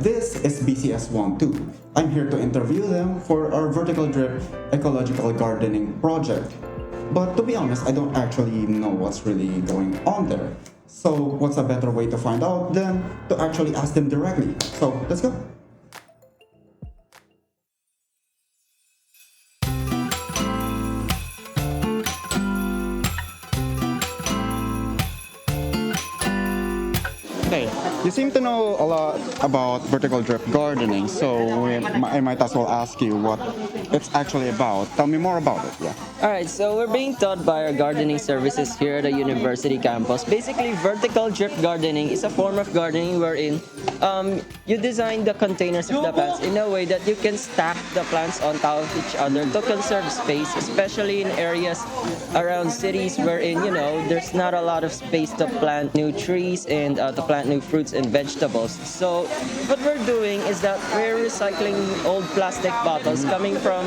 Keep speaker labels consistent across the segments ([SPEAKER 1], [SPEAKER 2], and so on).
[SPEAKER 1] this is BCS12. I'm here to interview them for our vertical drip ecological gardening project. But to be honest, I don't actually know what's really going on there. So what's a better way to find out than to actually ask them directly? So let's go. Okay, you seem to know a lot about vertical drip gardening, so I might as well ask you what it's actually about. Tell me more about it, yeah.
[SPEAKER 2] Alright, so we're being taught by our gardening services here at the university campus. Basically, vertical drip gardening is a form of gardening wherein you design the containers of the plants in a way that you can stack the plants on top of each other to conserve space, especially in areas around cities wherein, there's not a lot of space to plant new trees and to plant new fruits and vegetables. So what we're doing is that we're recycling old plastic bottles coming from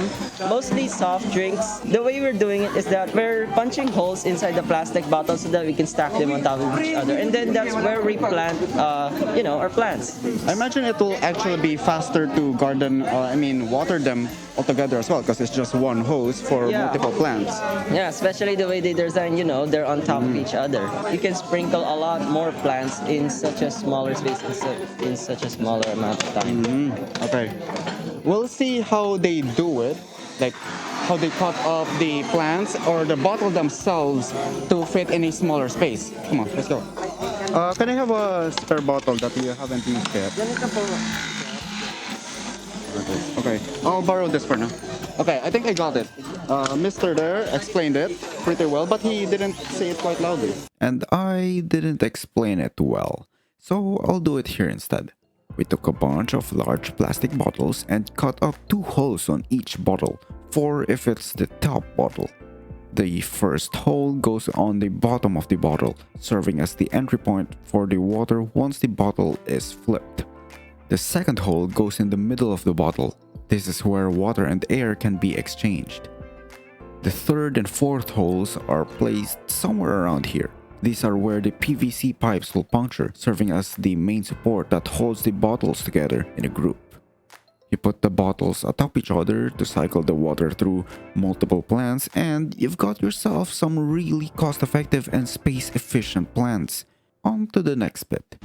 [SPEAKER 2] mostly soft drinks. The way we're doing it is that we're punching holes inside the plastic bottles so that we can stack them on top of each other, and then that's where we plant our plants.
[SPEAKER 1] I imagine it will actually be faster to water them altogether as well, because it's just one hose for multiple plants.
[SPEAKER 2] Yeah, especially the way they design, they're on top of each other. You can sprinkle a lot more plants in such a smaller space, in such a smaller amount of time.
[SPEAKER 1] Okay. We'll see how they do it, like how they cut up the plants or the bottle themselves to fit in a smaller space. Come on, let's go. Can I have a spare bottle that you haven't used yet? Okay, I'll borrow this for now. Okay, I think I got it. Mr. there explained it pretty well, but he didn't say it quite loudly.
[SPEAKER 3] And I didn't explain it well, so I'll do it here instead. We took a bunch of large plastic bottles and cut up 2 holes on each bottle, 4 if it's the top bottle. The first hole goes on the bottom of the bottle, serving as the entry point for the water once the bottle is flipped. The second hole goes in the middle of the bottle. This is where water and air can be exchanged. The third and fourth holes are placed somewhere around here. These are where the PVC pipes will puncture, serving as the main support that holds the bottles together in a group. You put the bottles atop each other to cycle the water through multiple plants, and you've got yourself some really cost-effective and space-efficient plants. On to the next bit.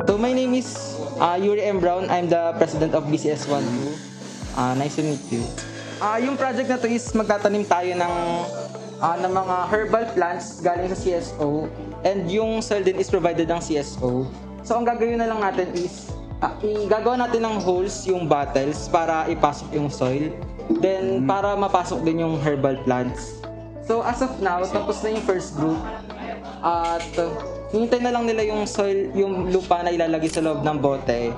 [SPEAKER 4] So my name is Yuri M. Brown. I'm the president of BCS12. Nice to meet you. Yung project na to is magtatanim tayo ng mga herbal plants galing sa CSO, and yung soil din is provided ng CSO. So ang gagawin na lang natin is igagawa natin ng holes yung bottles para ipasok yung soil. Then para mapasok din yung herbal plants. So as of now, tapos na yung first group. At hinintay na lang nila yung soil, yung lupa na ilalagay sa loob ng bote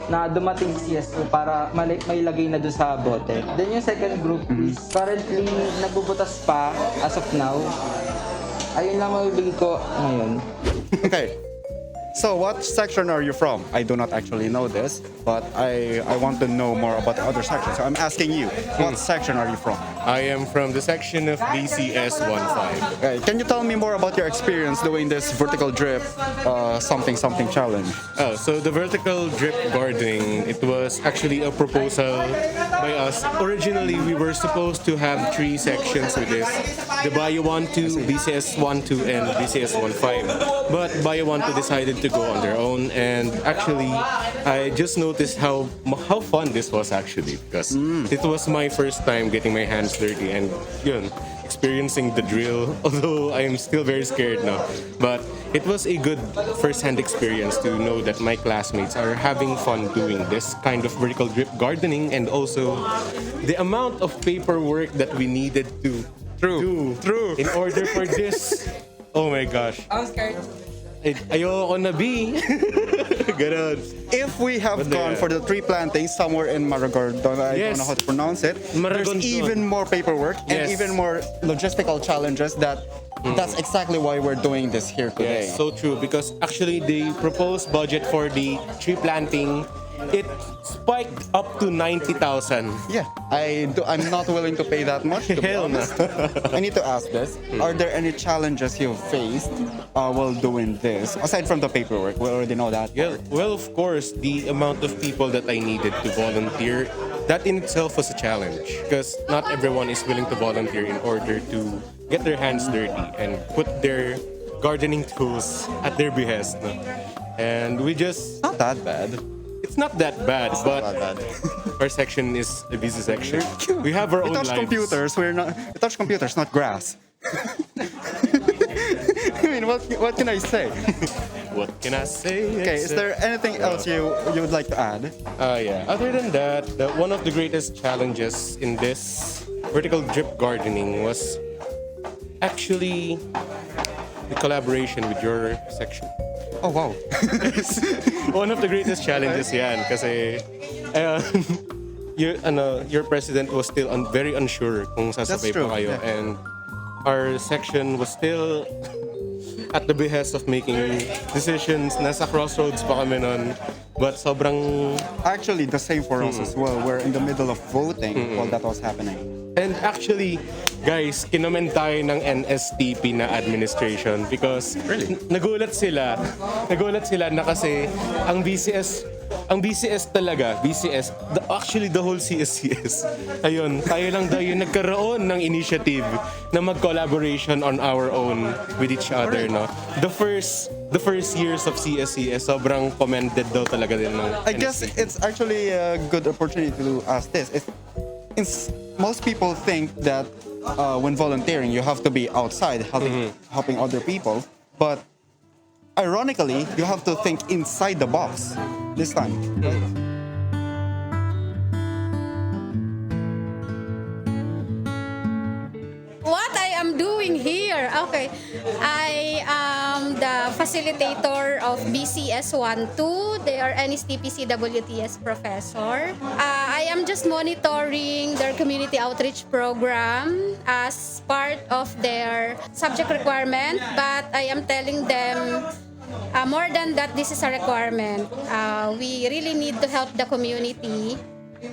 [SPEAKER 4] na dumating sa CSO para mailagay na doon sa bote. Then yung second group is currently nagbubutas pa as of now. Ayun lang mabibigay ko ngayon.
[SPEAKER 1] Okay. So what section are you from? I do not actually know this, but I want to know more about the other section. So I'm asking you, what section are you from?
[SPEAKER 5] I am from the section of BCS15.
[SPEAKER 1] Okay. Can you tell me more about your experience doing this vertical drip something challenge?
[SPEAKER 5] So the vertical drip gardening, it was actually a proposal by us. Originally, we were supposed to have 3 sections with this. The Bio12, BCS12, and BCS15. But Bio12 decided to go on their own, and actually I just noticed how fun this was actually, because it was my first time getting my hands dirty and experiencing the drill, although I am still very scared now. But it was a good first-hand experience to know that my classmates are having fun doing this kind of vertical drip gardening, and also the amount of paperwork that we needed to do in order for this. Oh my gosh.
[SPEAKER 4] I'm scared.
[SPEAKER 5] Ayoko na B. Ganon.
[SPEAKER 1] If we have gone for the tree planting somewhere in Maragordon, I don't know how to pronounce it, there's even more paperwork and even more logistical challenges that's exactly why we're doing this here today.
[SPEAKER 5] Yes, so true, because actually the proposed budget for the tree planting it spiked up to 90,000.
[SPEAKER 1] Yeah, I'm not willing to pay that much. To be
[SPEAKER 5] Hell no.
[SPEAKER 1] honest. I need to ask this. Are there any challenges you've faced while doing this? Aside from the paperwork, we already know that.
[SPEAKER 5] Well, of course, the amount of people that I needed to volunteer, that in itself was a challenge because not everyone is willing to volunteer in order to get their hands dirty and put their gardening tools at their behest. No? And we just,
[SPEAKER 1] Not that bad.
[SPEAKER 5] it's not that bad, but
[SPEAKER 1] Not bad.
[SPEAKER 5] our section is a busy section. We have our
[SPEAKER 1] We
[SPEAKER 5] own
[SPEAKER 1] touch
[SPEAKER 5] lives.
[SPEAKER 1] computers. We touch computers, not grass. I mean, what can I say?
[SPEAKER 5] What can I say?
[SPEAKER 1] Okay, is there anything else you would like to add?
[SPEAKER 5] Yeah. Other than that, one of the greatest challenges in this vertical drip gardening was actually the collaboration with your section.
[SPEAKER 1] Oh wow.
[SPEAKER 5] One of the greatest challenges yan kasi your president was still very unsure kung sasabay
[SPEAKER 1] That's true,
[SPEAKER 5] pa kayo
[SPEAKER 1] yeah.
[SPEAKER 5] and our section was still at the behest of making decisions. Nasa crossroads pa kami nun. But sobrang...
[SPEAKER 1] Actually, the same for us as well. We're in the middle of voting while that was happening.
[SPEAKER 5] And actually, guys, kinoment tayo ng NSTP na administration because nagulat sila na kasi ang BCS talaga, actually the whole CSCS, ayun, tayo lang daw yung nagkaroon ng initiative na mag-collaboration on our own with each other, no? The first years of CSCS, sobrang commended daw talaga din ng
[SPEAKER 1] I guess
[SPEAKER 5] NSTP.
[SPEAKER 1] it's actually a good opportunity to ask this. Most people think that when volunteering, you have to be outside helping other people. But ironically, you have to think inside the box this time.
[SPEAKER 6] What I am doing here? Okay, I am the facilitator of BCS 1-2. They are NSTP-CWTS professor. I am just monitoring their community outreach program as part of their subject requirement, but I am telling them more than that, this is a requirement. We really need to help the community,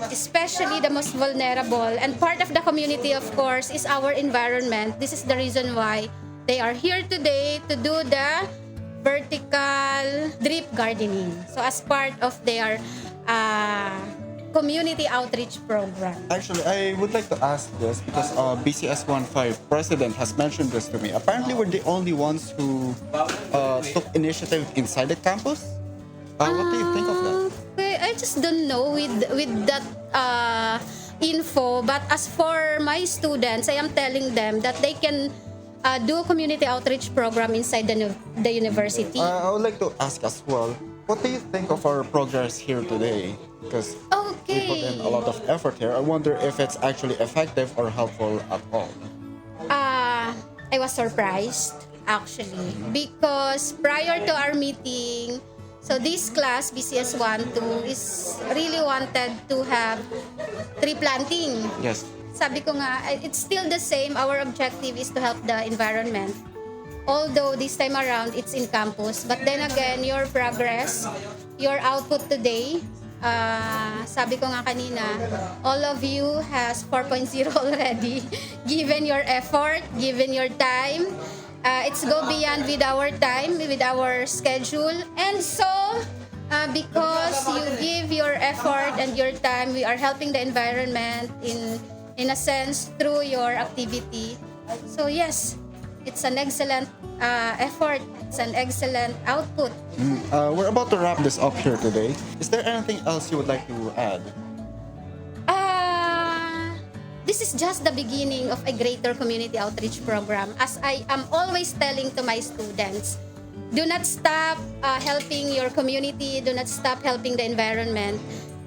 [SPEAKER 6] especially the most vulnerable. And part of the community, of course, is our environment. This is the reason why they are here today to do the vertical drip gardening. So as part of their community outreach program.
[SPEAKER 1] Actually, I would like to ask this because BCS 1-5 president has mentioned this to me. Apparently, we're the only ones who took initiative inside the campus. What do you think of that?
[SPEAKER 6] I just don't know with that info. But as for my students, I am telling them that they can do a community outreach program inside the university.
[SPEAKER 1] I would like to ask as well, what do you think of our progress here today? Because we put in a lot of effort here. I wonder if it's actually effective or helpful at all.
[SPEAKER 6] I was surprised, actually, because prior to our meeting, so this class, BCS 1-2, is really wanted to have tree planting.
[SPEAKER 1] Yes.
[SPEAKER 6] Sabi ko nga, it's still the same. Our objective is to help the environment. Although this time around, it's in campus. But then again, your progress, your output today, sabi ko nga kanina, all of you has 4.0 already. Given your effort, given your time, it's go beyond with our time, with our schedule. And so, because you give your effort and your time, we are helping the environment in a sense through your activity. So yes, it's an excellent effort. It's an excellent output.
[SPEAKER 1] We're about to wrap this up here today. Is there anything else you would like to add?
[SPEAKER 6] This is just the beginning of a greater community outreach program. As I am always telling to my students, do not stop helping your community. Do not stop helping the environment.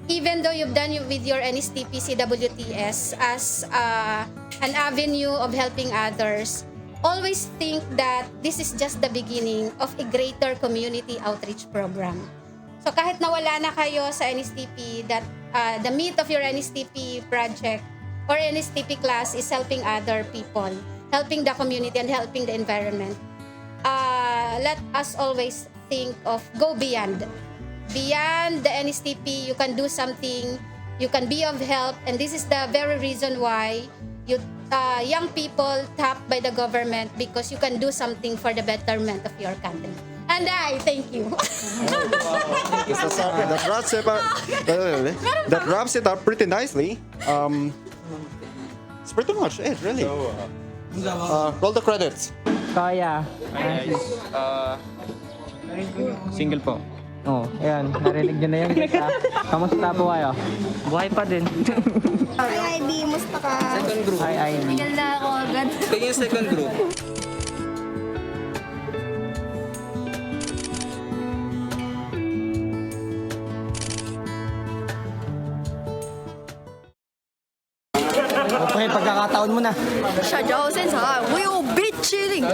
[SPEAKER 6] Even though you've done with your NSTP-CWTS as an avenue of helping others, always think that this is just the beginning of a greater community outreach program. So kahit nawala na kayo sa NSTP, that the meat of your NSTP project or NSTP class is helping other people, helping the community and helping the environment. Let us always think of go beyond beyond the NSTP, you can do something, you can be of help, and this is the very reason why you young people tapped by the government, because you can do something for the betterment of your country. And I thank you.
[SPEAKER 1] That wraps it up pretty nicely. It's pretty much it, really. Roll the credits.
[SPEAKER 4] Kaya.
[SPEAKER 2] Single po.
[SPEAKER 4] Oh, ayan. Narinig nyo na yun guys ha. Kamusta po kayo?
[SPEAKER 2] Buhay pa din.
[SPEAKER 7] Ay, ID, musta ka?
[SPEAKER 2] Second group.
[SPEAKER 4] Ay,
[SPEAKER 7] Tinggal na ako agad.
[SPEAKER 2] Tingin yung second group.
[SPEAKER 4] Okay, pagkakataon mo na.
[SPEAKER 7] 社長先生，我有 bitch chilling。